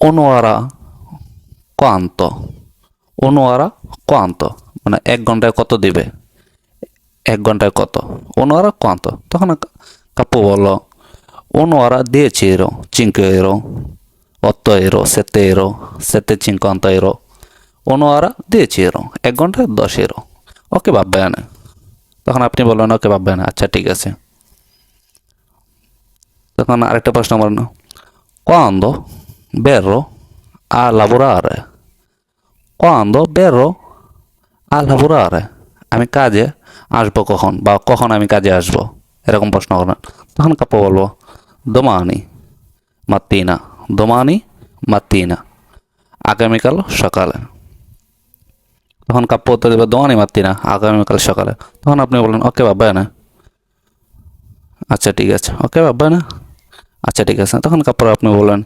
un'ora quanto un'ora quanto মানে 1 ঘন্টায় কত দিবে 1 ঘন্টায় কত un'ora quanto তখন কাপু বলল un'ora 10 euro 5 euro 8 euro 7 euro 7,50 euro un'ora 10 euro 1 ঘন্টায় 10 euro ওকে va bene তখন আপনি বললেন ওকে va bene আচ্ছা ঠিক আছে তখন আরেকটা প্রশ্ন বলেন quando verrò a lavorare quando verrò a lavorare আমি কাজে আসবো কখন বা কখন আমি কাজে আসবো এরকম প্রশ্ন করবেন তখন কাপড় বলবো domani mattina আগামীকাল সকালে তখন কাপড় উত্তর দেবে domani mattina আগামীকাল সকালে তখন আপনি বললেন ওকে va bene আচ্ছা ঠিক আছে ওকে va bene আচ্ছা ঠিক আছে তখন কাপড় আপনি বললেন